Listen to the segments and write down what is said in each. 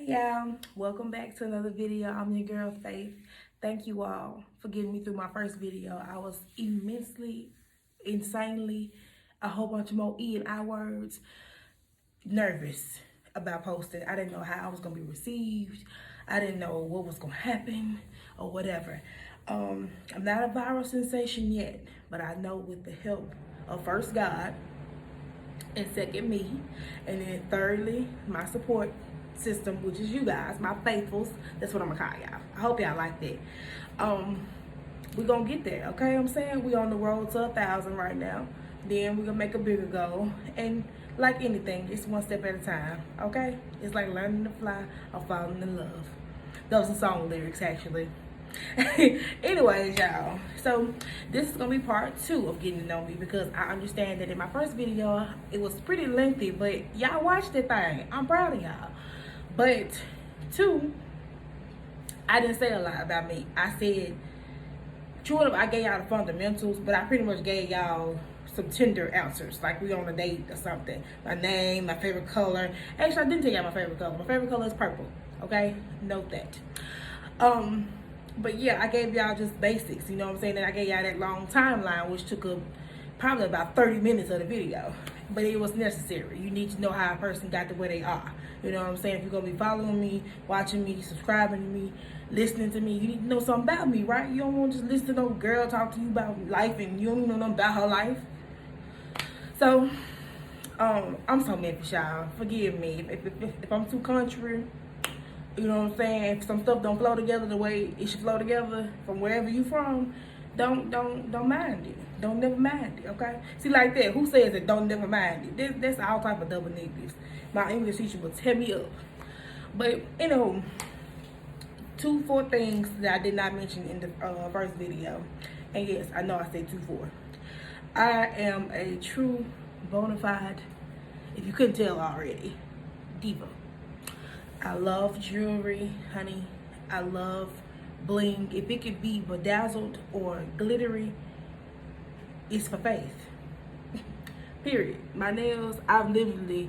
Y'all, welcome back to another video. I'm your girl Faith. Thank you all for getting me through my first video. I was insanely, a whole bunch of more E and I words, nervous about posting. I didn't know how I was gonna be received. I didn't know what was gonna happen or whatever. I'm not a viral sensation yet, but I know with the help of first God, and second me, and then thirdly my support system, which is you guys, my faithfuls. That's what I'm gonna call y'all. I hope y'all like that. We're gonna get there, okay? I'm saying we on the road to 1,000 right now. Then we're gonna make a bigger goal, and like anything, it's one step at a time, okay? It's like learning to fly or falling in love. Those are song lyrics, actually. Anyways, y'all, so this is gonna be part 2 of getting to know me, because I understand that in my first video it was pretty lengthy, but y'all watched the thing. I'm proud of y'all. But 2, I didn't say a lot about me. I said, true enough, I gave y'all the fundamentals, but I pretty much gave y'all some tender answers, like we on a date or something. My name, my favorite color. Actually, I didn't tell y'all my favorite color. My favorite color is purple, okay? Note that. But yeah, I gave y'all just basics, you know what I'm saying? And I gave y'all that long timeline, which took probably about 30 minutes of the video. But it was necessary. You need to know how a person got to where they are. You know what I'm saying? If you're going to be following me, watching me, subscribing to me, listening to me, you need to know something about me, right? You don't want to just listen to no girl talk to you about life and you don't even know nothing about her life. So, I'm so Memphis, y'all. Forgive me if I'm too country. You know what I'm saying? If some stuff don't flow together the way it should flow together from wherever you from, don't mind it. Don't never mind it, okay? See, like that, who says that don't never mind it? That's all type of double negatives. My English teacher will tear me up. But, you know, 4 things that I did not mention in the first video. And yes, I know I said 4. I am a true, bona fide, if you couldn't tell already, diva. I love jewelry, honey. I love bling. If it could be bedazzled or glittery, it's for Faith. Period. My nails, I've literally,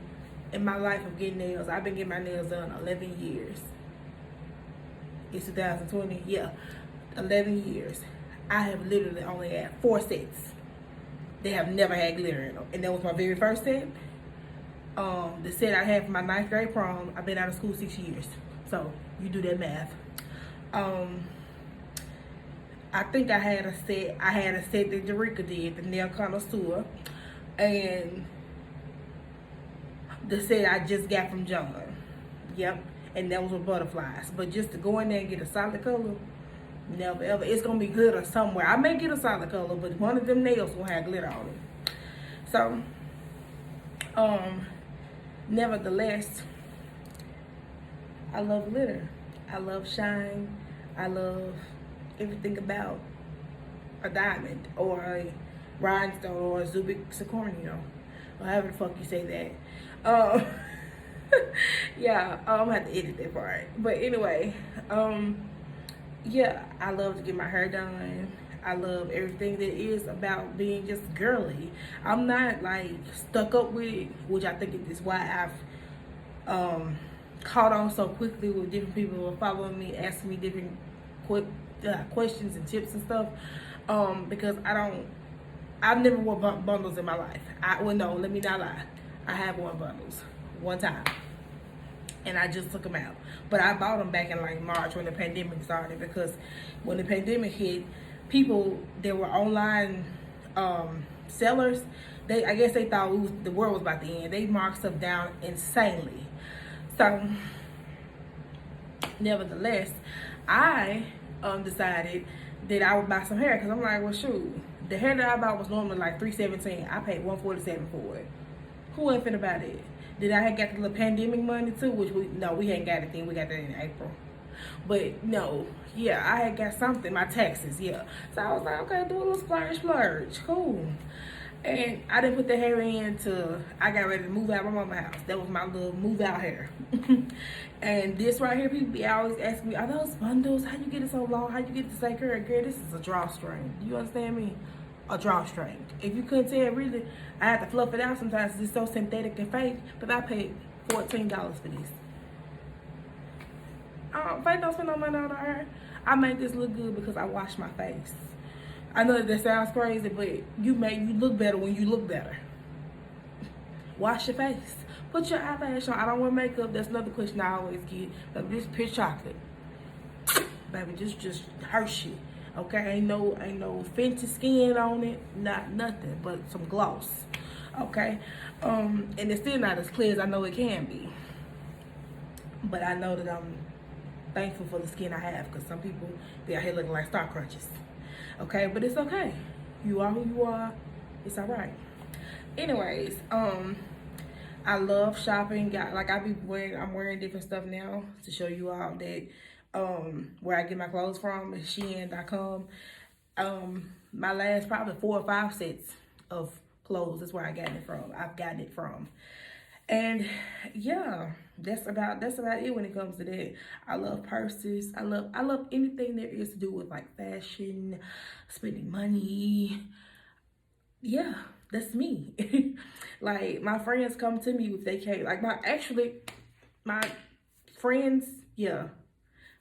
in my life of getting nails, I've been getting my nails done 11 years. It's 2020, yeah, 11 years. I have literally only had 4 sets. They have never had glitter in them. And that was my very first set. The set I had for my 9th grade prom. I've been out of school 6 years, so you do that math. I think I had a set that Jerika did, the Nail Connoisseur, and the set I just got from John. Yep, and that was with butterflies. But just to go in there and get a solid color, never ever. It's gonna be glitter somewhere. I may get a solid color, but one of them nails will have glitter on it. So, nevertheless, I love glitter. I love shine. I love everything about a diamond or a rhinestone or a Zubik Zirconia, or however the fuck you say that. Yeah, I'm gonna have to edit that part. But anyway, yeah, I love to get my hair done. I love everything that is about being just girly. I'm not like stuck up with it, which I think is why I've caught on so quickly with different people who are following me, asking me different questions and tips and stuff. Because I've never worn bundles in my life. Well, no, let me not lie. I have worn bundles one time, and I just took them out. But I bought them back in like March when the pandemic started, because when the pandemic hit, people that were online sellers, I guess they thought the world was about to end. They marked stuff down insanely. So, nevertheless, I decided that I would buy some hair, because I'm like, well, shoot, the hair that I bought was normally like $317. I paid $147 for it. Who ain't finna buy that? Did I have got the little pandemic money too? Which we hadn't got anything. We got that in April. But no, yeah, I had got something, my taxes, yeah. So I was like, okay, do a little splurge, cool. And I didn't put the hair in till I got ready to move out of my mama's house. That was my little move out hair. And this right here, people be always asking me, are those bundles? How you get it so long? How you get it to say, girl, this is a drawstring. Do you understand me? A drawstring. If you couldn't tell, really, I had to fluff it out sometimes. It's so synthetic and fake. But I paid $14 for this. Faith don't spend no money on her. I made this look good because I washed my face. I know that sounds crazy, but you look better when you look better. Wash your face. Put your eyelash on. I don't wear makeup. That's another question I always get. Like, this pure chocolate. Baby, just Hershey. Okay, ain't no Fenty skin on it. Nothing but some gloss. Okay, and it's still not as clear as I know it can be. But I know that I'm thankful for the skin I have, because some people, they out here looking like star crunches. Okay, but it's okay. You are who you are. It's all right. Anyways, I love shopping. I'm wearing different stuff now to show you all that where I get my clothes from is Shein.com. My last probably 4 or 5 sets of clothes is where I've gotten it from. And yeah, that's about it when it comes to that. I love purses. I love anything there is to do with like fashion, spending money. Yeah, that's me. Like, my friends come to me if they can't. Like, my friends, yeah.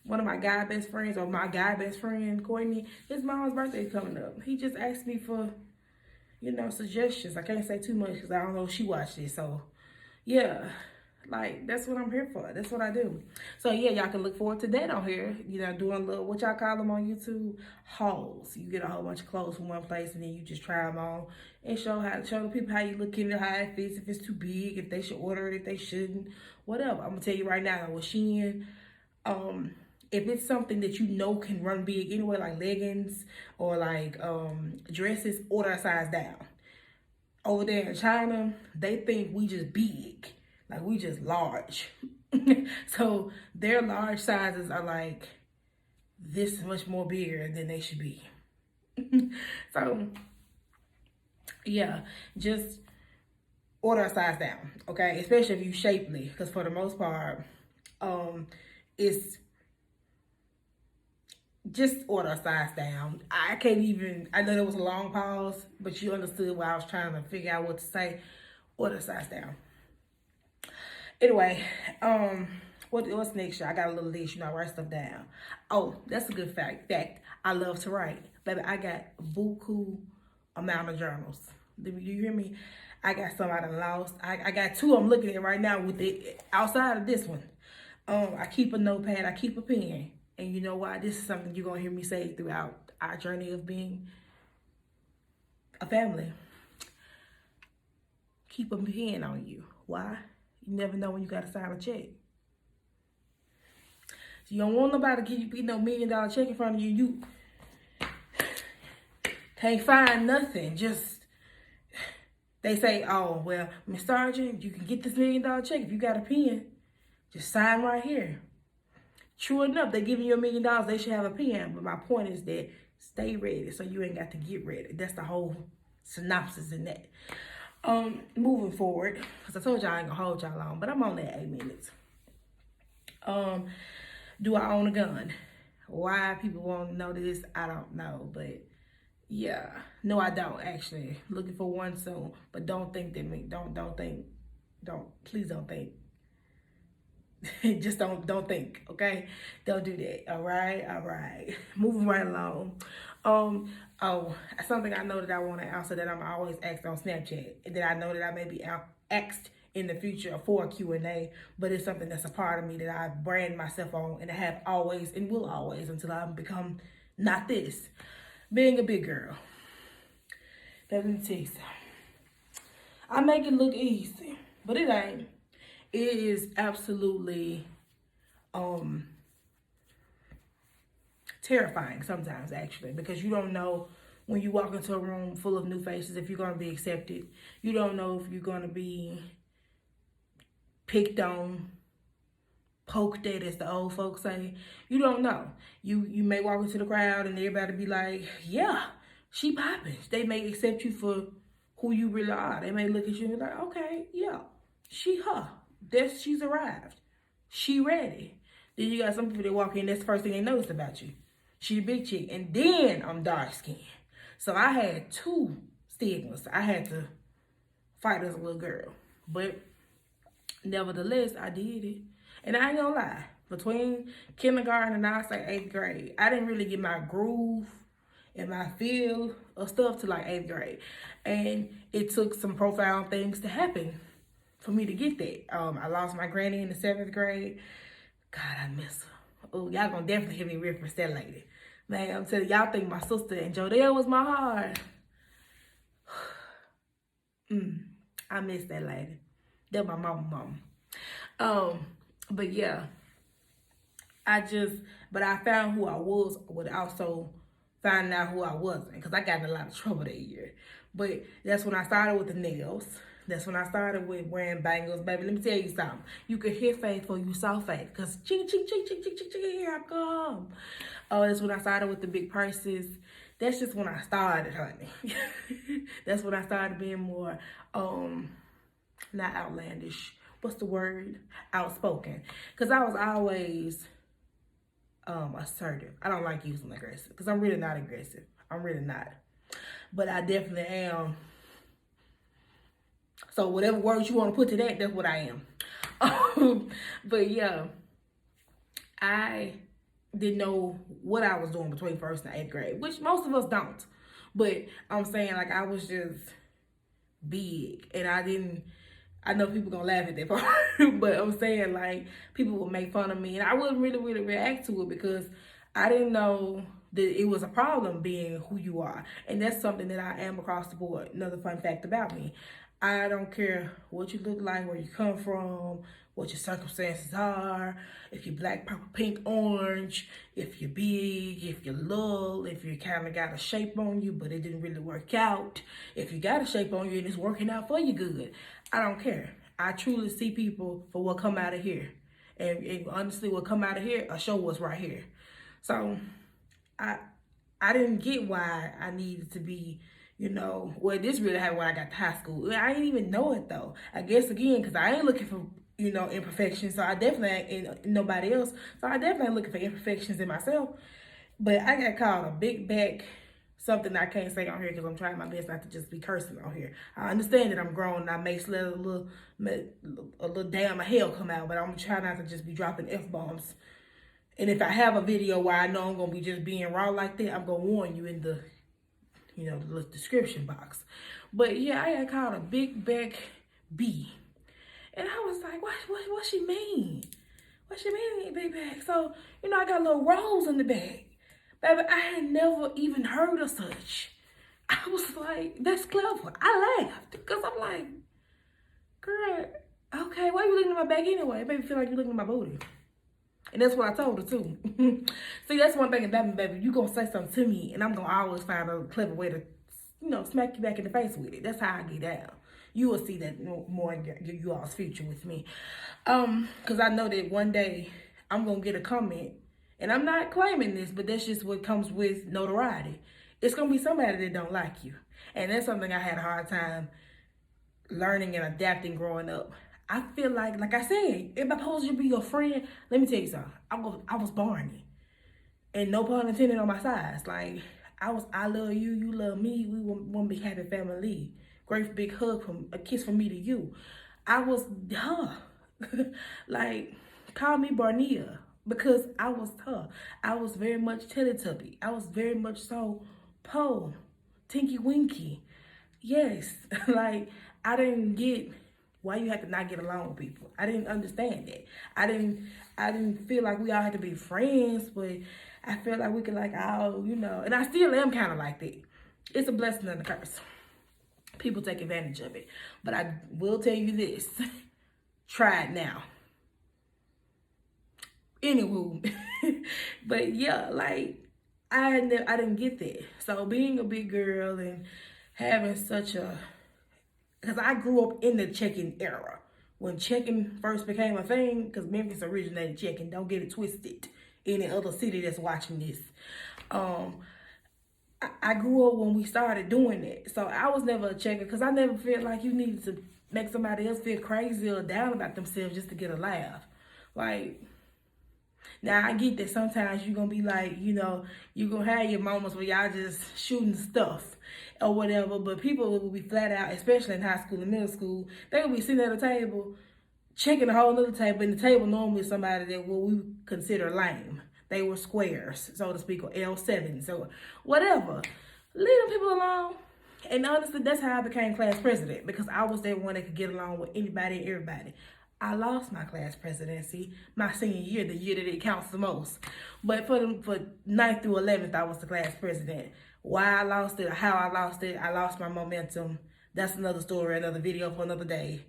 One of my guy best friends, or my guy best friend, Courtney, his mom's birthday is coming up. He just asked me for, suggestions. I can't say too much because I don't know if she watched it. So, yeah, like, that's what I'm here for. That's what I do. So, yeah, y'all can look forward to that on here. Doing little, what y'all call them on YouTube, hauls. You get a whole bunch of clothes from one place, and then you just try them on and show the people how you look in it, how it fits, if it's too big, if they should order it, if they shouldn't, whatever. I'm going to tell you right now, with Shein, if it's something that can run big anyway, like leggings or like dresses, order a size down. Over there in China, they think we just big, like we just large. So their large sizes are like this much more bigger than they should be. So yeah, just order a size down, okay? Especially if you shapely, because for the most part, it's just order a size down. I know there was a long pause, but you understood what I was trying to figure out what to say. Order a size down. Anyway, what's next, y'all? I got a little list, I write stuff down. Oh, that's a good fact. I love to write. Baby, I got buku amount of journals. Do you hear me? I got some I done lost. I got 2 I'm looking at right now with it outside of this one. I keep a notepad, I keep a pen. And you know why? This is something you're going to hear me say throughout our journey of being a family. Keep a pen on you. Why? You never know when you got to sign a check. So you don't want nobody to give you no $1 million check in front of you. You can't find nothing. They say, oh, well, Miss Sergeant, you can get this $1 million check if you got a pen. Just sign right here. True enough, they giving you $1 million, they should have a pen. But my point is that stay ready so you ain't got to get ready. That's the whole synopsis in that. Moving forward, because I told y'all I ain't gonna hold y'all long, but I'm only at 8 minutes. Do I own a gun? Why people won't know this, I don't know. But yeah, no, I don't actually. Looking for one soon, but don't think. Please don't think. Just don't think, okay? Don't do that, all right? Moving right along. Something I know that I want to answer that I'm always asked on Snapchat, and that I know that I may be asked in the future for a Q&A, but it's something that's a part of me that I brand myself on, and I have always and will always until I become not this. Being a big girl. Let me tell you something. I make it look easy, but it ain't. It is absolutely terrifying sometimes, actually, because you don't know when you walk into a room full of new faces if you're going to be accepted. You don't know if you're going to be picked on, poked at, as the old folks say. You don't know. You may walk into the crowd and everybody be like, yeah, she popping. They may accept you for who you really are. They may look at you and be like, okay, yeah, she her. She's arrived. She ready. Then you got some people that walk in, that's the first thing they notice about you. She a big chick. And then I'm dark skinned. So I had 2 stigmas I had to fight as a little girl. But nevertheless, I did it. And I ain't gonna lie. Between kindergarten and I say 8th grade, I didn't really get my groove and my feel of stuff to like 8th grade. And it took some profound things to happen for me to get that. I lost my granny in the 7th grade. God, I miss her. Oh, y'all gonna definitely hear me reference that lady. Man, I'm telling y'all think my sister and Jodelle was my heart. I miss that lady. That my mama. But yeah, but I found who I was, but also finding out who I wasn't, because I got in a lot of trouble that year. But that's when I started with the nails. That's when I started with wearing bangles. Baby, let me tell you something. You could hear faith before you saw faith, because ching, ching, ching, ching, ching, ching, ching, here I come. Oh, that's when I started with the big purses. That's just when I started, honey. That's when I started being more, not outlandish. What's the word? Outspoken. Because I was always assertive. I don't like using aggressive, because I'm really not aggressive. I'm really not. But I definitely am. So whatever words you want to put to that, that's what I am. But yeah, I didn't know what I was doing between 1st and 8th grade, which most of us don't. But I'm saying, like, I was just big, and I know people gonna laugh at that part, but I'm saying, like, people would make fun of me, and I wouldn't really react to it, because I didn't know that it was a problem being who you are. And that's something that I am across the board. Another fun fact about me. I don't care what you look like, where you come from, what your circumstances are, if you're black, purple, pink, orange, if you're big, if you're little, if you kind of got a shape on you, but it didn't really work out, if you got a shape on you and it's working out for you good. I don't care. I truly see people for what come out of here. And honestly, what come out of here, a show was right here. So I didn't get why I needed to be, well, this really happened when I got to high school. I didn't even know it, though. I guess, again, because I ain't looking for, imperfections. So I definitely ain't nobody else. So I definitely ain't looking for imperfections in myself. But I got called a big back, something I can't say on here, because I'm trying my best not to just be cursing on here. I understand that I'm grown and I may let a little damn of hell come out, but I'm trying not to just be dropping F-bombs. And if I have a video where I know I'm going to be just being raw like that, I'm going to warn you in the, the description box. But yeah, I got called a big back B. And I was like, what she mean? What she mean, big back? So, I got little rolls in the back. Baby, I had never even heard of such. I was like, that's clever. I laughed, because I'm like, girl, okay, why you looking at my back anyway? It made me feel like you're looking at my booty. And that's what I told her, too. See, that's one thing about me, baby. You gonna say something to me, and I'm gonna always find a clever way to, smack you back in the face with it. That's how I get down. You will see that more in you all's future with me. Because I know that one day I'm gonna get a comment, and I'm not claiming this, but that's just what comes with notoriety. It's gonna be somebody that don't like you. And that's something I had a hard time learning and adapting growing up. I feel like I said, if I'm supposed to be your friend, let me tell you something. I was Barney. And no pun intended on my size. Like, I love you, you love me, we want to be happy family. Great big hug, a kiss from me to you. I was her. Like, call me Barnea, because I was her. I was very much Teletubby. I was very much so Poe, Tinky Winky. Yes, like, I didn't get why you had to not get along with people. I didn't understand that. I didn't feel like we all had to be friends, but I felt like we could, like, and I still am kind of like that. It's a blessing and a curse. People take advantage of it. But I will tell you this. Try it now. Anywho. But yeah, like, I didn't get that. So being a big girl and having such a, because I grew up in the checking era. When checking first became a thing, because Memphis originated checking. Don't get it twisted. Any other city that's watching this. I grew up when we started doing it. So I was never a checker, because I never felt like you needed to make somebody else feel crazy or down about themselves just to get a laugh. Like, now I get that sometimes you're going to be like, you're going to have your moments where y'all just shooting stuff or whatever. But people will be flat out, especially in high school and middle school, they will be sitting at a table checking a whole other table, and the table normally is somebody that what we consider lame. They were squares, so to speak, or L7, so whatever. Leave them people alone. And honestly, that's how I became class president, because I was that one that could get along with anybody and everybody. I lost my class presidency my senior year, the year that it counts the most. But for 9th through 11th, I was the class president. Why I lost it, how I lost my momentum. That's another story, another video for another day.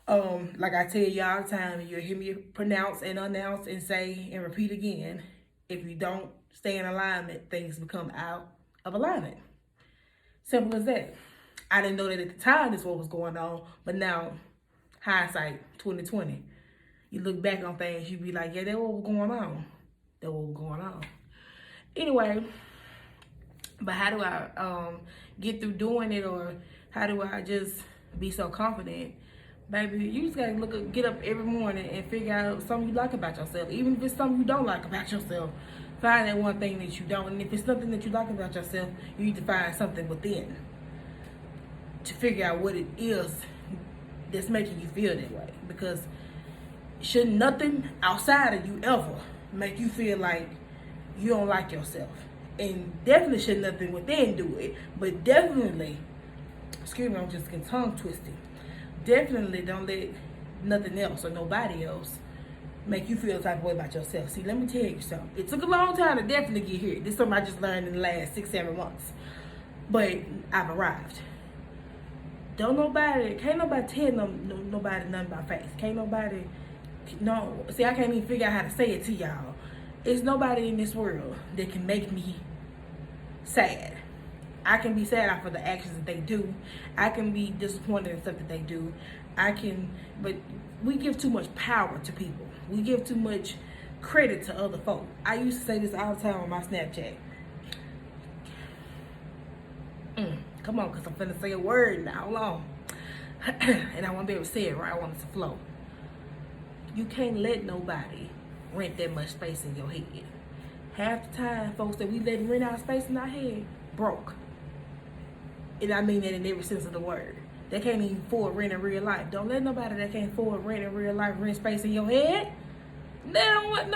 Like I tell you all the time, you'll hear me pronounce and announce and say and repeat again. If you don't stay in alignment, things become out of alignment. Simple as that. I didn't know that at the time this what was going on, but now, hindsight, 2020. You look back on things, you be like, yeah, that's what was going on. That's what was going on. Anyway, but how do I get through doing it, or how do I just be so confident? Baby, you just gotta get up every morning and figure out something you like about yourself. Even if it's something you don't like about yourself, find that one thing that you don't. And if it's something that you like about yourself, you need to find something within to figure out what it is that's making you feel that way. Because should nothing outside of you ever make you feel like you don't like yourself. And definitely should nothing within do it. But definitely, excuse me, I'm just getting tongue twisted. Definitely don't let nothing else or nobody else make you feel the type of way about yourself. See, let me tell you something. It took a long time to definitely get here. This is something I just learned in the last 6-7 months. But I've arrived. Can't nobody tell nobody nothing about face. Can't nobody, no. See, I can't even figure out how to say it to y'all. There's nobody in this world that can make me sad. I can be sad for the actions that they do. I can be disappointed in stuff that they do. But we give too much power to people. We give too much credit to other folk. I used to say this all the time on my Snapchat. Come on, because I'm finna say a word now. Hold on. And I want to be able to say it right. I want it to flow. You can't let nobody rent that much space in your head. Half the time, folks that we let rent our space in our head, broke. And I mean that in every sense of the word. They can't even afford rent in real life. Don't let nobody that can't afford rent in real life rent space in your head. They don't want,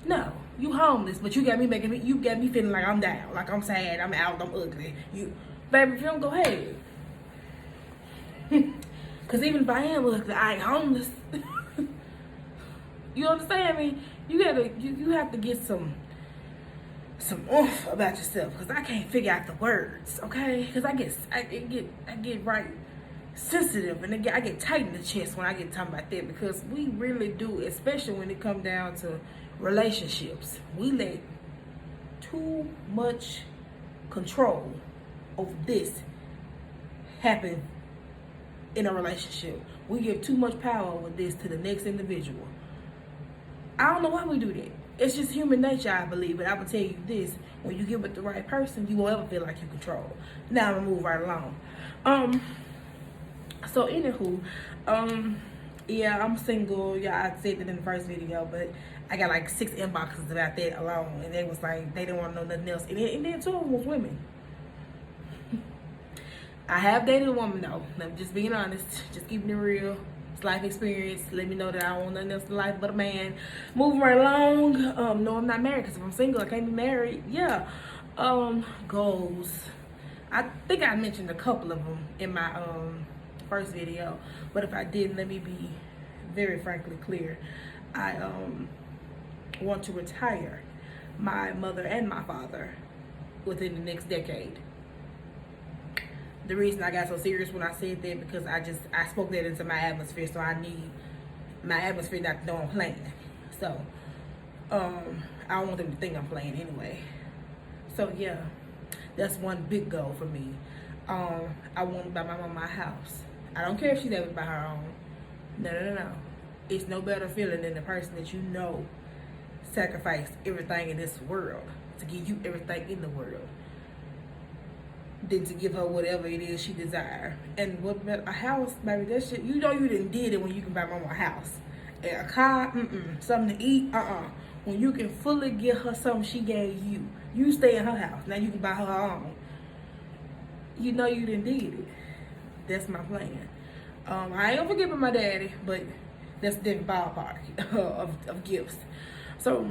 no. You homeless, but you got me feeling like I'm down, like I'm sad, I'm out, I'm ugly. Baby, if you don't, go ahead. Cause even if I am ugly, I ain't homeless. You understand me? You have to get some oomph about yourself, because I can't figure out the words, okay? Because I get right sensitive, and I get tight in the chest when I get talking about that, because we really do, especially when it comes down to relationships. We let too much control over this happen in a relationship. We give too much power with this to the next individual. I don't know why we do that. It's just human nature, I believe. But I will tell you this: when you get with the right person, you won't ever feel like you control. Now I'm gonna move right along. So anywho, yeah, I'm single. Yeah, I said that in the first video, but I got like 6 inboxes about that alone, and they was like, they didn't want to know nothing else. And then 2 of them was women. I have dated a woman though. I'm just being honest, just keeping it real. It's life experience. Let me know that I don't want nothing else in life but a man. Moving right along. No, I'm not married, because if I'm single, I can't be married. Yeah. Goals. I think I mentioned a couple of them in my first video, but if I didn't, let me be very frankly clear. I want to retire my mother and my father within the next decade. The reason I got so serious when I said that, because I spoke that into my atmosphere, so I need my atmosphere not to know I'm playing. So I don't want them to think I'm playing anyway. So yeah, that's one big goal for me. I want to buy my mama a house. I don't care if she's able to buy her own. No. It's no better feeling than the person that you know sacrificed everything in this world to give you everything in the world, than to give her whatever it is she desires. And what about a house, baby? That shit, you know you done did it when you can buy mama a house. And a car, something to eat, When you can fully give her something she gave you. You stay in her house, now you can buy her own. You know you done did it. That's my plan. I ain't gonna forget about my daddy, but that's the different ballpark of gifts. So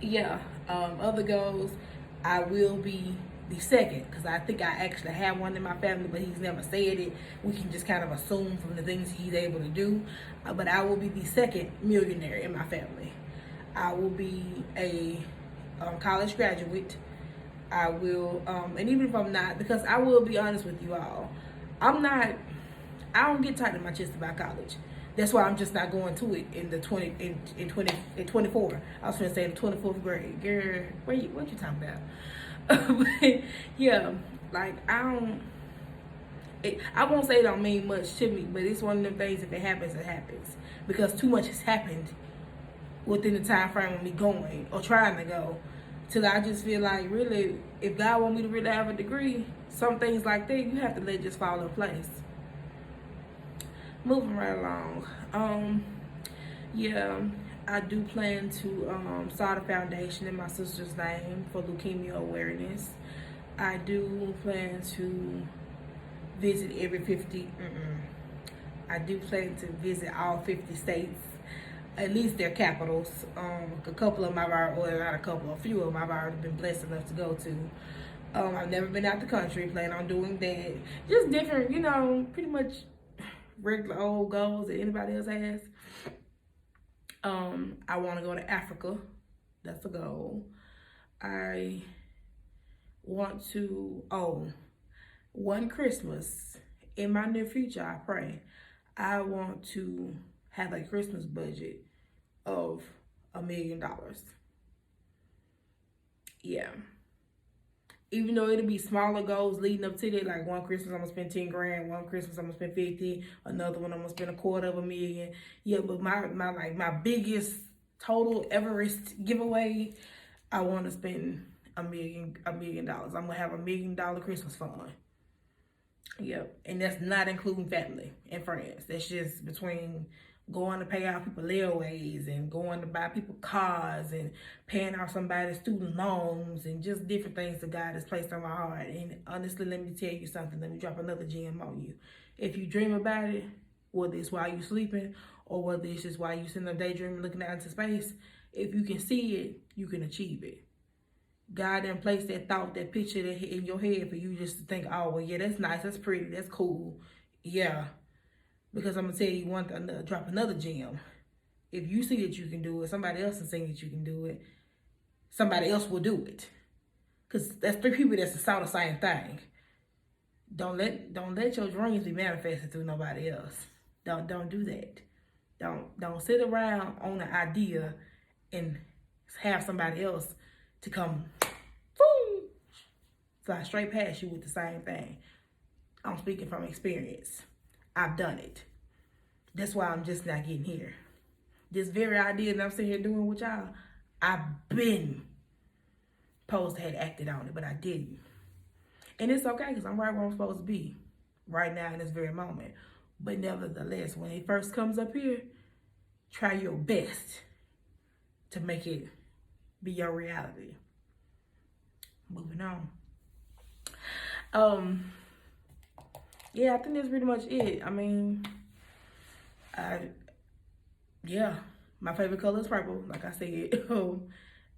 yeah, other goals, I will be the second because I think I actually have one in my family, but he's never said it. We can just kind of assume from the things he's able to do. But I will be the second millionaire in my family. I will be a college graduate. I will, and even if I'm not, because I will be honest with you all, I'm not. I don't get tight in my chest about college. That's why I'm just not going to it in the 24. I was gonna say the 24th grade. Girl, what you talking about? But yeah, like I don't. I won't say it don't mean much to me, but it's one of them things. If it happens, it happens because too much has happened within the time frame of me going or trying to go. Till I just feel like really, if God want me to really have a degree, some things like that you have to let just fall in place. Moving right along. Yeah, I do plan to start a foundation in my sister's name for leukemia awareness. I do plan to visit every 50. I do plan to visit all 50 states, at least their capitals. A couple of them I've already, well, not a couple, a few of them I've already been blessed enough to go to. I've never been out the country, plan on doing that. Just different, pretty much regular old goals that anybody else has. I want to go to Africa. That's a goal. I want to, one Christmas in my near future, I pray, I want to have a Christmas budget of $1 million. Yeah. Even though it'll be smaller goals leading up to that, like one Christmas I'm gonna spend 10 grand, one Christmas I'm gonna spend 50, another one I'm gonna spend $250,000. Yeah, but my biggest total Everest giveaway, I want to spend $1 million. I'm gonna have $1 million Christmas fund. Yep, and that's not including family and friends. That's just between going to pay out people layaways and going to buy people cars and paying off somebody's student loans and just different things that God has placed on my heart. And honestly, let me tell you something. Let me drop another gem on you. If you dream about it, whether it's while you're sleeping or whether it's just while you're sitting there daydreaming looking out into space, if you can see it, you can achieve it. God didn't place that thought, that picture in your head for you just to think, oh, well, yeah, that's nice, that's pretty, that's cool. Yeah. Because I'm going to tell you drop another gem. If you see that you can do it, somebody else is saying that you can do it, somebody else will do it. Because that's 3 people that's saw the same thing. Don't let your dreams be manifested through nobody else. Don't do that. Don't sit around on an idea and have somebody else to come boom, fly straight past you with the same thing. I'm speaking from experience. I've done it. That's why I'm just not getting here. This very idea that I'm sitting here doing with y'all, I've been supposed to have acted on it, but I didn't. And it's okay because I'm right where I'm supposed to be right now in this very moment. But nevertheless, when it first comes up here, try your best to make it be your reality. Moving on. Yeah, I think that's pretty much it. I mean, yeah, my favorite color is purple, like I said.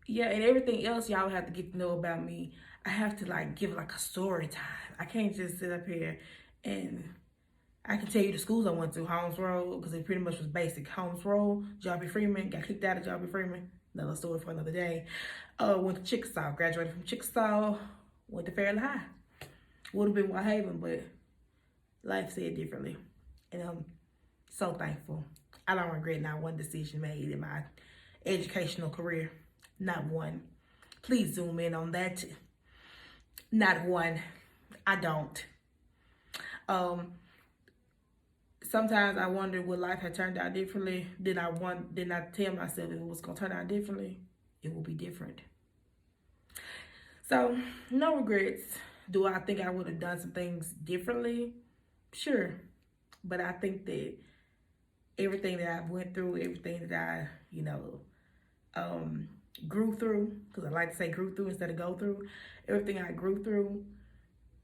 Yeah, and everything else y'all have to get to know about me. I have to give like a story time. I can't just sit up here and I can tell you the schools I went to. Holmes Road, because it pretty much was basic. Holmes Road, Jarby Freeman, got kicked out of Jarby Freeman. Another story for another day. Went to Chickasaw, graduated from Chickasaw, went to Fairleigh High. Would have been White Haven, but life said differently. And I'm so thankful. I don't regret not one decision made in my educational career. Not one. Please zoom in on that. Not one. I don't. Sometimes I wonder would life have turned out differently. Did I tell myself if it was gonna turn out differently? It will be different. So no regrets. Do I think I would have done some things differently? Sure. But I think that everything that I went through, everything that I, grew through, because I like to say grew through instead of go through, everything I grew through,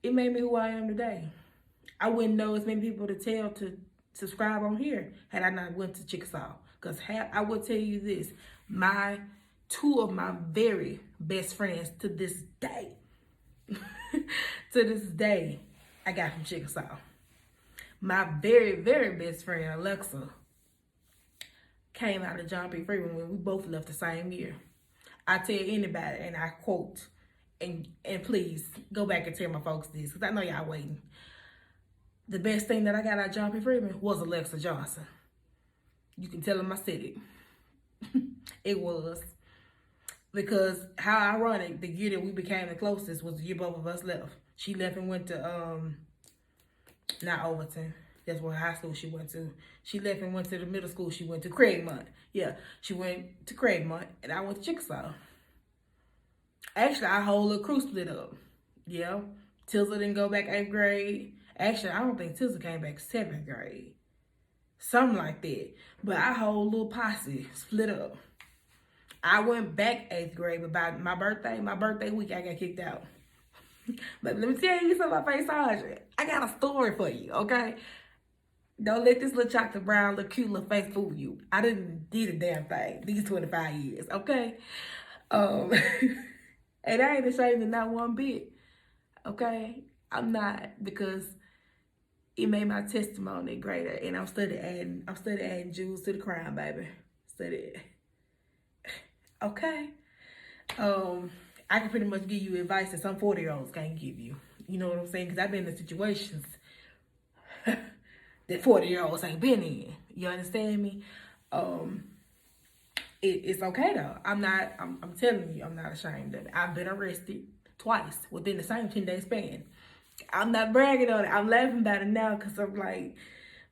it made me who I am today. I wouldn't know as many people to tell to subscribe on here had I not went to Chickasaw. Because I will tell you this, two of my very best friends to this day, I got from Chickasaw. My very, very best friend, Alexa, came out of John P. Freeman when we both left the same year. I tell anybody, and I quote, and please go back and tell my folks this, because I know y'all waiting. The best thing that I got out of John P. Freeman was Alexa Johnson. You can tell them I said it. It was. Because how ironic, the year that we became the closest was the year both of us left. She left and went to, not Overton. That's what high school she went to. She left and went to the middle school she went to, Craigmont. Yeah, she went to Craigmont, and I went to Chickasaw. Actually, our whole little crew split up. Yeah, Tilza didn't go back 8th grade. Actually, I don't think Tilza came back 7th grade. Something like that. But our whole little posse split up. I went back 8th grade, but by my birthday week, I got kicked out. But let me tell you something about Face Sergeant. I got a story for you, okay? Don't let this little chocolate brown, little cute little face fool you. I didn't did a damn thing these 25 years, okay? And I ain't ashamed of not one bit, okay? I'm not, because it made my testimony greater, and I'm studying adding jewels to the crown, baby. Study. Okay. I can pretty much give you advice that some 40-year-olds can't give you. You know what I'm saying? Because I've been in situations that 40-year-olds ain't been in. You understand me? It's okay though. I'm telling you, I'm not ashamed of it. I've been arrested twice within the same 10-day span. I'm not bragging on it. I'm laughing about it now because I'm like,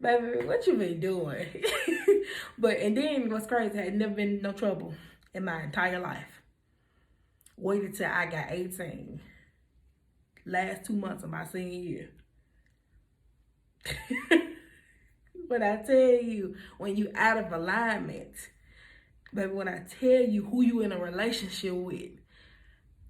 baby, what you been doing? And then what's crazy, I had never been in no trouble in my entire life. Waited till I got 18. Last 2 months of my senior year. But I tell you, when you out of alignment, baby, when I tell you who you in a relationship with,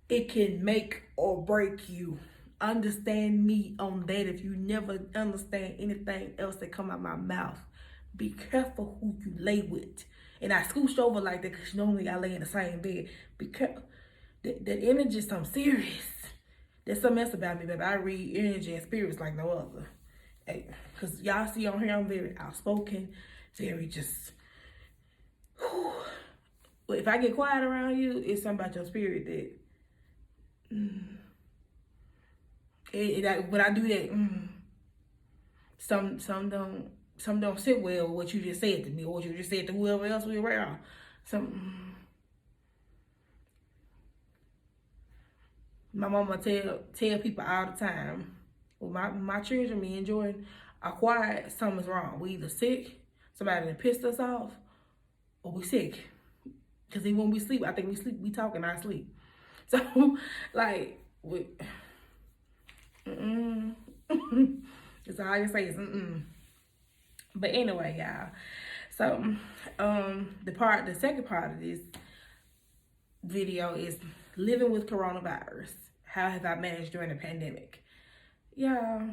it can make or break you. Understand me on that. If you never understand anything else that come out my mouth, be careful who you lay with. And I scooched over like that because normally I lay in the same bed. Be careful. That energy is something serious. There's something else about me, baby. I read energy and spirits like no other. Because y'all see on here, I'm very outspoken, very just, whew. But if I get quiet around you, it's something about your spirit that, when I do that, some don't sit well with what you just said to me or what you just said to whoever else we were around. My mama tell people all the time, well, my children, me and Jordan, are quiet, something's wrong. We either sick, somebody that pissed us off, or we sick. Because even when we sleep, I think we talk in our sleep. So, like, it's all I can say is But anyway, y'all. So, the second part of this video is living with coronavirus. How have I managed during the pandemic? Yeah,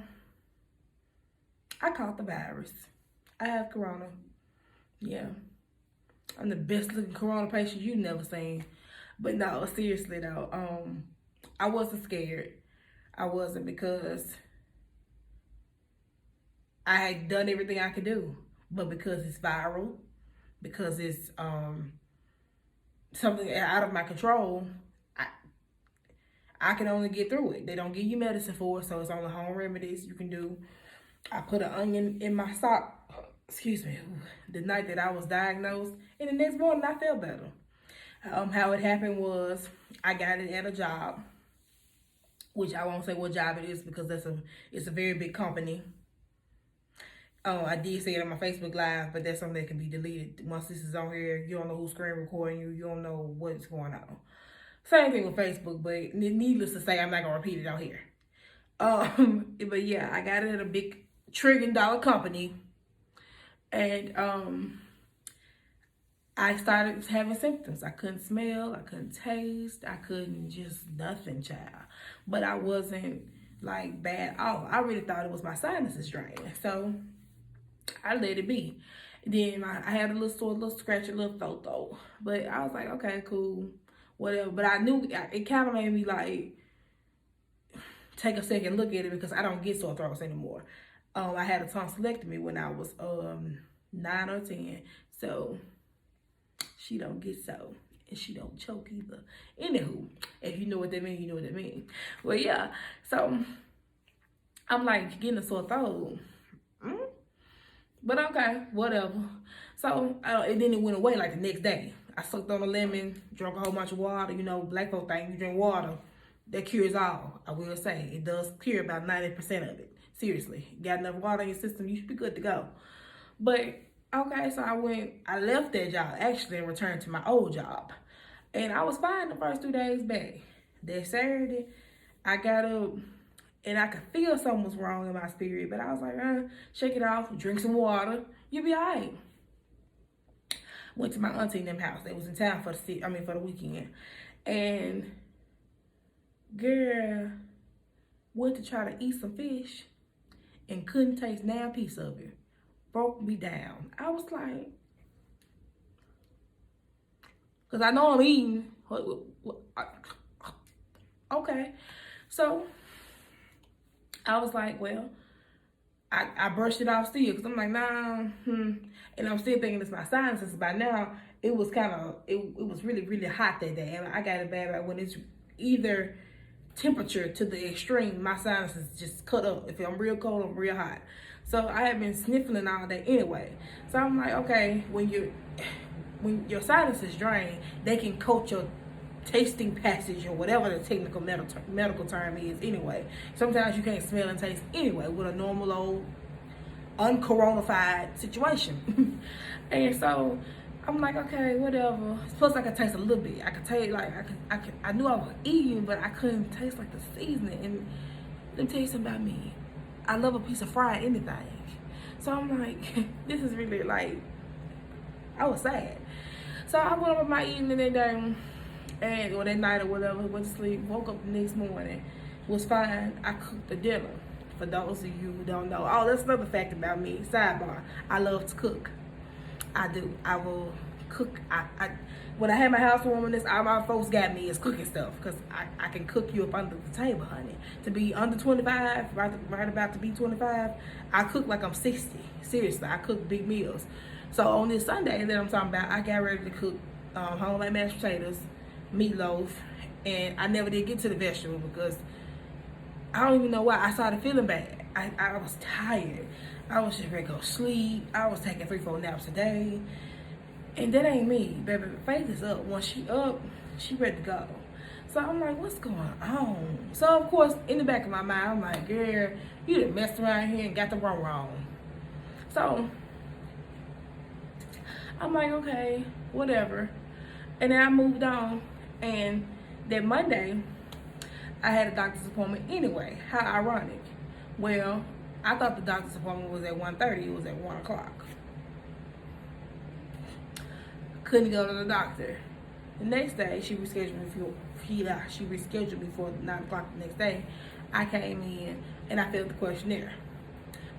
I caught the virus. I have corona. Yeah. I'm the best looking corona patient you've never seen. But no, seriously though, I wasn't scared. I wasn't, because I had done everything I could do. But because it's viral, because it's something out of my control, I can only get through it. They don't give you medicine for it, so it's only home remedies you can do. I put an onion in my sock, the night that I was diagnosed, and the next morning I felt better. How it happened was I got it at a job, which I won't say what job it is because it's a very big company. I did say it on my Facebook Live, but that's something that can be deleted. Once this is on here, you don't know who's screen recording you. You don't know what's going on. Same thing with Facebook, but needless to say, I'm not going to repeat it out here. But yeah, I got it at a big $1 trillion company. And I started having symptoms. I couldn't smell, I couldn't taste, I couldn't just nothing, child. But I wasn't like bad off. I really thought it was my sinuses draining. So I let it be. Then I had a little sore, a little scratchy, a little throat though. But I was like, okay, cool, whatever. But I knew it kind of made me like take a second look at it because I don't get sore throats anymore. I had a tonsillectomy when I was 9 or 10. So she don't get so. And she don't choke either. Anywho, if you know what that means, you know what that means. Well, yeah. So I'm like getting a sore throat. But okay, whatever. So, and then it went away like the next day. I sucked on a lemon, drank a whole bunch of water. You know, black folk think you drink water, that cures all. I will say, it does cure about 90% of it. Seriously, got enough water in your system, you should be good to go. But, okay, so I left that job, actually, and returned to my old job. And I was fine the first 2 days back. That Saturday, I got up, and I could feel something was wrong in my spirit. But I was like, shake it off, drink some water, you'll be all right. Went to my auntie in them house. They was in town for the weekend. And girl went to try to eat some fish and couldn't taste now a piece of it. Broke me down. I was like, because I know I'm eating. Okay. So I was like, well, I brushed it off still because I'm like, nah, and I'm still thinking it's my sinuses. By now, it was really, really hot that day. And I got it bad when it's either temperature to the extreme, my sinuses just cut up. If I'm real cold, I'm real hot. So I have been sniffling all day anyway. So I'm like, okay, when your sinuses drain, they can coat your tasting passage or whatever the technical medical term is anyway. Sometimes you can't smell and taste anyway with a normal old uncoronafied situation. And so I'm like, okay, whatever. Plus I could taste a little bit. I could taste like I knew I was eating, but I couldn't taste like the seasoning. And let me tell you something about me. I love a piece of fried anything. So I'm like, this is really like, I was sad. So I went up with my eating that day. Or that night or whatever, went to sleep, woke up the next morning, was fine. I cooked the dinner. For those of you who don't know. Oh, that's another fact about me. Sidebar. I love to cook. I do. I will cook. When I had my housewarming, all my folks got me is cooking stuff. Because I can cook you up under the table, honey. To be under 25, right about to be 25, I cook like I'm 60. Seriously, I cook big meals. So on this Sunday that I'm talking about, I got ready to cook homemade mashed potatoes, meatloaf, and I never did get to the vegetable because I don't even know why. I started feeling bad. I was tired. I was just ready to go sleep. I was taking 3-4 naps a day, and that ain't me, baby. Faith is up. Once she up, she ready to go. So I'm like, what's going on? So of course, in the back of my mind, I'm like, girl, you done messed around here and got the wrong. So I'm like, okay, whatever. And then I moved on. And that Monday, I had a doctor's appointment anyway. How ironic. Well, I thought the doctor's appointment was at 1:30. It was at 1 o'clock. Couldn't go to the doctor. The next day, she rescheduled me for 9 o'clock the next day. I came in and I filled the questionnaire.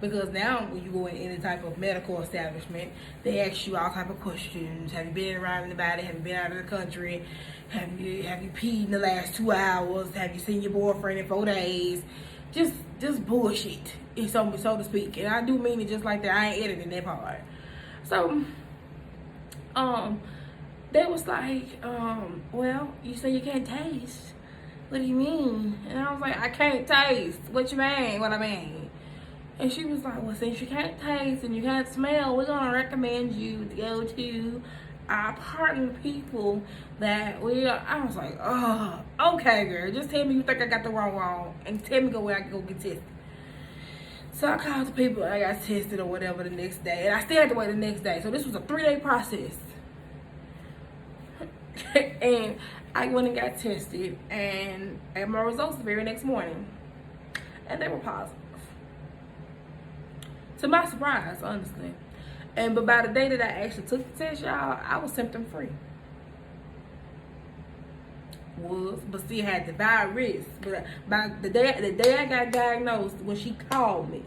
Because now when you go in any type of medical establishment, they ask you all type of questions. Have you been around anybody? Have you been out of the country? Have you peed in the last 2 hours? Have you seen your boyfriend in 4 days? Just bullshit, so to speak. And I do mean it just like that. I ain't editing that part. So, they was like, well, you say you can't taste. What do you mean? And I was like, I can't taste. What you mean? What I mean? And she was like, well, since you can't taste and you can't smell, we're going to recommend you to go to our partner people that I was like, oh, okay, girl. Just tell me you think I got the wrong, and tell me where I can go get tested. So I called the people, I got tested or whatever the next day. And I still had to wait the next day. So this was a 3-day process. And I went and got tested, and I got my results the very next morning. And they were positive. To my surprise, honestly. But by the day that I actually took the test, y'all, I was symptom free. was, but still had the virus. But by the day I got diagnosed, when she called me,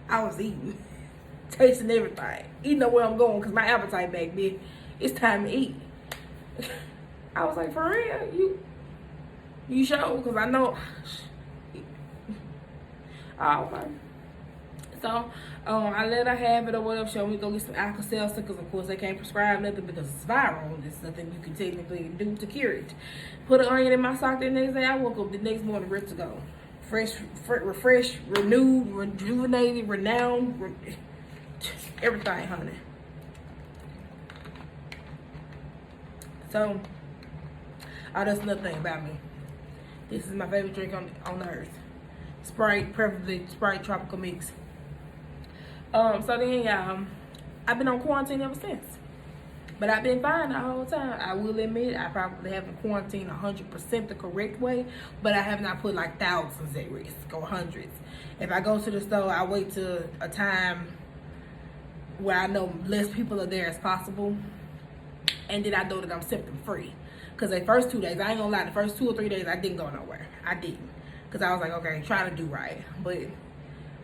I was eating, tasting everything. You know where I'm going, because my appetite back then, it's time to eat. I was like, for real? You sure? Because I know. Oh, okay. So, I let her have it or whatever. She told me to go get some Alka-Seltzer, because of course they can't prescribe nothing because it's viral. There's nothing you can technically do to cure it. Put an onion in my sock the next day. I woke up the next morning ready to go. Fresh, refreshed, renewed, rejuvenated, renowned, everything, honey. So, that's another thing about me. This is my favorite drink on earth. Sprite, preferably Sprite Tropical Mix. So then, y'all, I've been on quarantine ever since. But I've been fine the whole time. I will admit, I probably haven't quarantined 100% the correct way, but I have not put like thousands at risk or hundreds. If I go to the store, I wait till a time where I know less people are there as possible, and then I know that I'm symptom free. Because the first 2 days, I ain't gonna lie, the first 2 or 3 days, I didn't go nowhere. I didn't. Because I was like, okay, trying to do right. But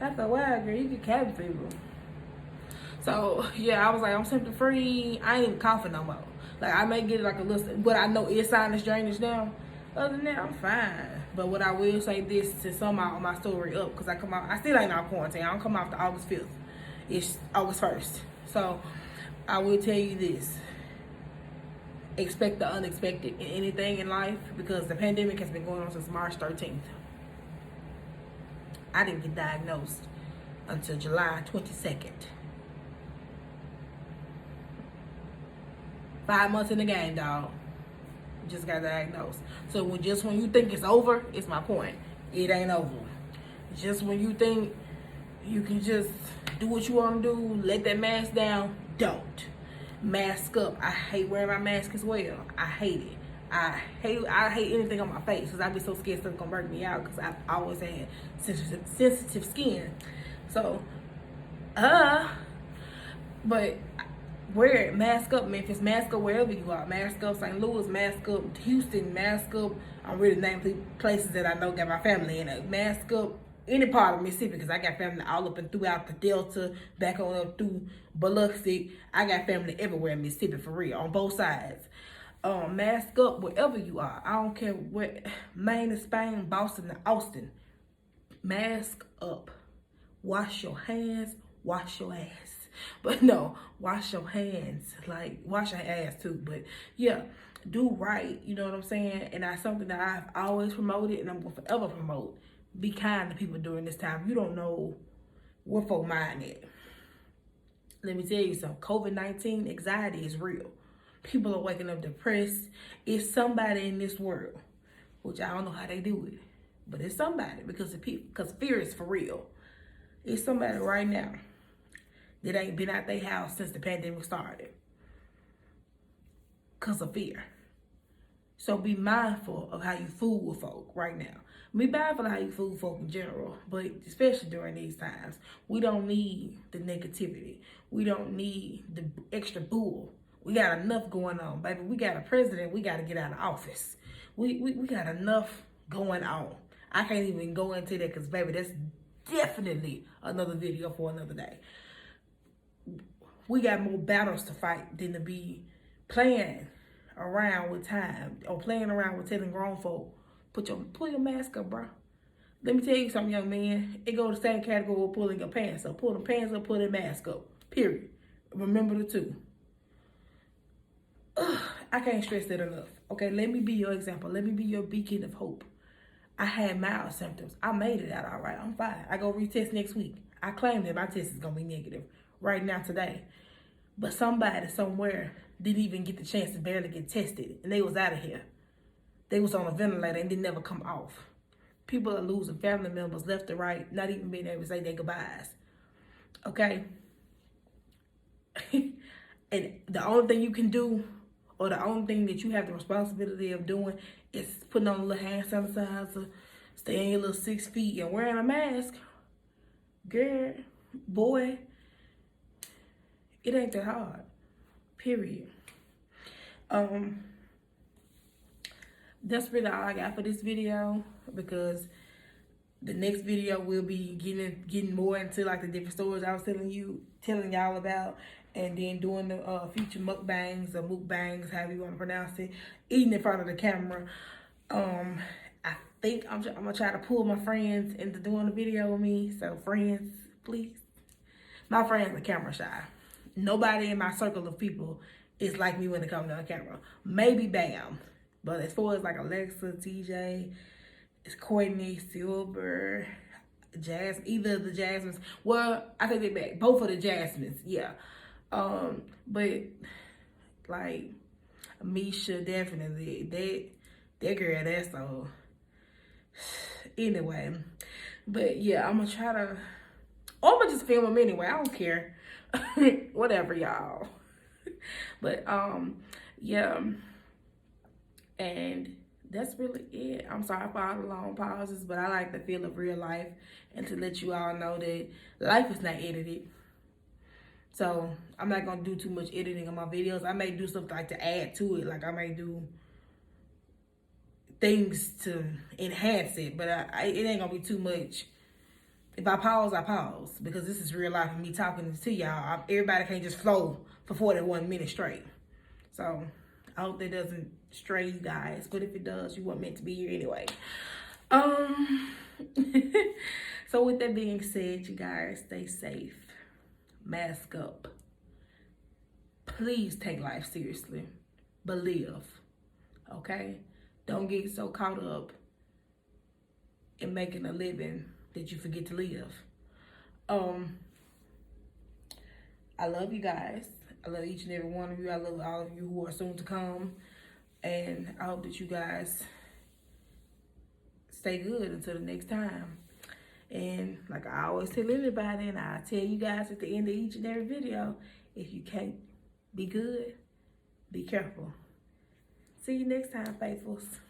after a while, girl, you get cabin fever. So, yeah, I was like, I'm symptom free. I ain't even coughing no more. Like, I may get like a little, but I know it's sinus drainage now. Other than that, I'm fine. But what I will say this to sum out my story up, because I still ain't on quarantine. I don't come off to August 5th. It's August 1st. So, I will tell you this. Expect the unexpected in anything in life, because the pandemic has been going on since March 13th. I didn't get diagnosed until July 22nd. 5 months in the game, dog. Just got diagnosed. So when you think it's over, it's my point. It ain't over. Just when you think you can just do what you want to do, let that mask down, don't. Mask up. I hate wearing my mask as well. I hate it. I hate anything on my face, because I be so scared stuff gonna break me out, because I've always had sensitive skin. So, but wear it. Mask up, Memphis. Mask up wherever you are. Mask up St. Louis. Mask up Houston. Mask up. I'm really naming places that I know got my family in it. Mask up any part of Mississippi, because I got family all up and throughout the Delta, back on up through Biloxi. I got family everywhere in Mississippi, for real, on both sides. Mask up wherever you are. I don't care where, Maine to Spain, Boston to Austin. Mask up. Wash your hands, wash your ass. But no, wash your hands. Like, wash your ass too. But yeah, do right. You know what I'm saying? And that's something that I've always promoted, and I'm going to forever promote. Be kind to people during this time. You don't know where folk mind at. Let me tell you something. COVID-19 anxiety is real. People are waking up depressed. It's somebody in this world, which I don't know how they do it, but it's somebody, because fear is for real. It's somebody right now that ain't been out their house since the pandemic started because of fear. So be mindful of how you fool with folk right now. Be mindful of how you fool with folk in general, but especially during these times. We don't need the negativity. We don't need the extra bull. We got enough going on, baby. We got a president. We got to get out of office. We got enough going on. I can't even go into that, because, baby, that's definitely another video for another day. We got more battles to fight than to be playing around with time, or playing around with telling grown folk, pull your mask up, bro. Let me tell you something, young man. It goes the same category with pulling your pants up. Pull the pants up, pull the mask up. Period. Remember the two. I can't stress that enough. Okay, let me be your example. Let me be your beacon of hope. I had mild symptoms. I made it out all right. I'm fine. I go retest next week. I claim that my test is going to be negative right now today. But somebody somewhere didn't even get the chance to barely get tested, and they was out of here. They was on a ventilator and didn't never come off. People are losing family members left and right, not even being able to say their goodbyes. Okay? And the only thing you can do, or the only thing that you have the responsibility of doing, is putting on a little hand sanitizer, staying your little 6 feet, and wearing a mask. Girl, boy, it ain't that hard. Period. that's really all I got for this video, because the next video will be getting more into like the different stories I was telling y'all about, and then doing the future mukbangs or mukbangs, however you want to pronounce it, eating in front of the camera. I think I'm gonna try to pull my friends into doing the video with me. So friends, please. My friends are camera shy. Nobody in my circle of people is like me when it comes to the camera. Maybe Bam, but as far as like Alexa, TJ, it's Courtney, Silver, either of the Jasmines. Well, I take it back. Both of the Jasmines, yeah. But like Misha, definitely. That girl, that's so. Anyway, but yeah, I'm gonna try to. Or I'm gonna just film them anyway. I don't care. Whatever, y'all. But yeah. And that's really it. I'm sorry for all the long pauses, but I like the feel of real life and to let you all know that life is not edited. So I'm not gonna do too much editing on my videos. I may do something like to add to it, like I may do things to enhance it, but it ain't gonna be too much. If I pause, I pause, because this is real life and me talking to y'all. Everybody can't just flow for 41 minutes straight. So I hope that doesn't stray you guys, but if it does, you weren't meant to be here anyway. So with that being said, you guys, stay safe, mask up, please take life seriously, but live, okay? Don't get so caught up in making a living that you forget to live. I love you guys. I love each and every one of you. I love all of you who are soon to come. And I hope that you guys stay good until the next time. And like I always tell everybody, and I tell you guys at the end of each and every video, if you can't be good, be careful. See you next time, faithfuls.